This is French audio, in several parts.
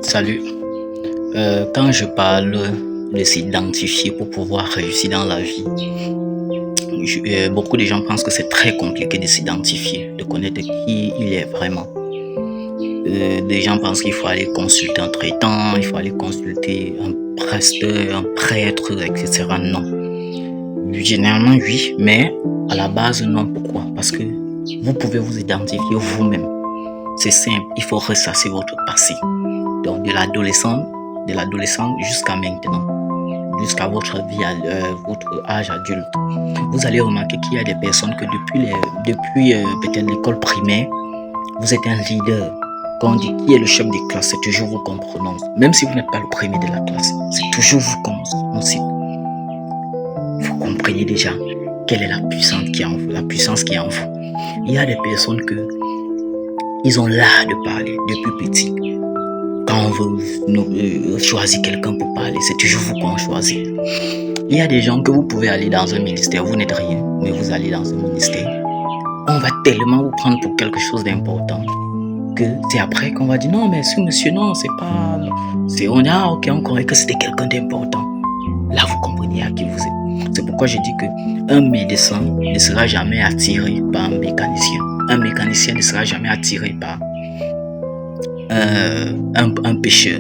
Salut. Quand je parle de s'identifier pour pouvoir réussir dans la vie, beaucoup de gens pensent que c'est très compliqué de s'identifier, de connaître qui il est vraiment. Des gens pensent qu'il faut aller consulter un traitant, il faut aller consulter un pasteur, un prêtre, etc. Non. Généralement, oui, mais à la base, non. Pourquoi? Parce que vous pouvez vous identifier vous-même. C'est simple, il faut ressasser votre passé. Donc, de l'adolescent jusqu'à maintenant, jusqu'à votre vie, votre âge adulte. Vous allez remarquer qu'il y a des personnes que depuis peut-être l'école primaire, vous êtes un leader. Quand on dit qui est le chef de classe, c'est toujours vous qu'on prononce. Même si vous n'êtes pas le premier de la classe, c'est toujours vous qu'on cite. Vous comprenez déjà quelle est la puissance qui est en vous, la puissance qui est en vous. Il y a des personnes que ils ont l'art de parler depuis petit. Quand on veut choisir quelqu'un pour parler, c'est toujours vous qu'on choisit. Il y a des gens que vous pouvez aller dans un ministère, vous n'êtes rien, mais vous allez dans un ministère. On va tellement vous prendre pour quelque chose d'important que c'est après qu'on va dire non, mais ce monsieur, non, c'est pas. On croyait que c'était quelqu'un d'important. Là, vous comprenez à qui vous êtes. C'est pourquoi je dis qu'un médecin ne sera jamais attiré par un mécanicien. Un mécanicien ne sera jamais attiré par un pêcheur.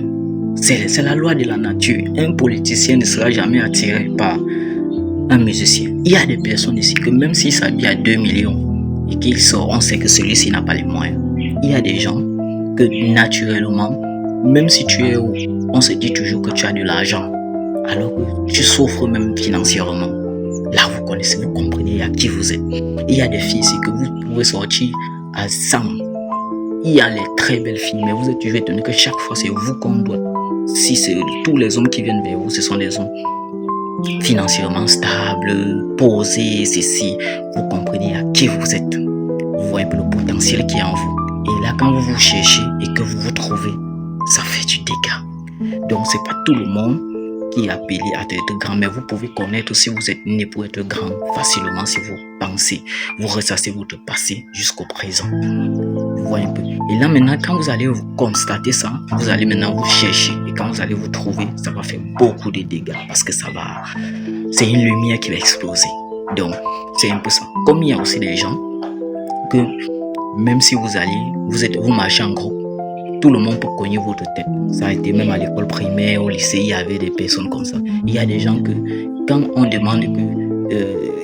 C'est la loi de la nature. Un politicien ne sera jamais attiré par un musicien. Il y a des personnes ici que même s'il s'habille à 2 millions et qu'il sort, on sait que celui-ci n'a pas les moyens. Il y a des gens que naturellement, même si tu es haut, on se dit toujours que tu as de l'argent, alors que tu souffres même financièrement. Là, vous connaissez, vous comprenez à qui vous êtes. Il y a des filles ici que vous pouvez sortir à 100. Il y a les très belles filles, mais vous êtes toujours étonné que chaque fois, c'est vous qu'on doit. Si c'est tous les hommes qui viennent vers vous, ce sont des hommes financièrement stables, posés, ceci. Vous comprenez à qui vous êtes. Vous voyez un peu le potentiel qui est en vous. Et là, quand vous vous cherchez et que vous vous trouvez, ça fait du dégât. Donc, c'est pas tout le monde qui est appelé à être grand, mais vous pouvez connaître si vous êtes né pour être grand facilement si vous pensez, vous ressassez votre passé jusqu'au présent. Vous voyez un peu. Et là maintenant, quand vous allez vous constater ça, vous allez maintenant vous chercher. Et quand vous allez vous trouver, ça va faire beaucoup de dégâts parce que c'est une lumière qui va exploser. Donc, c'est un peu ça. Comme il y a aussi des gens que même si vous marchez en groupe, tout le monde peut cogner votre tête. Ça a été même à l'école primaire, au lycée, il y avait des personnes comme ça. Il y a des gens que, quand on demande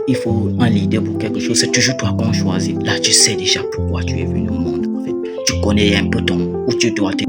il faut un leader pour quelque chose, c'est toujours toi qu'on choisit. Là, tu sais déjà pourquoi tu es venu au monde. En fait. Tu connais un peu où tu dois te...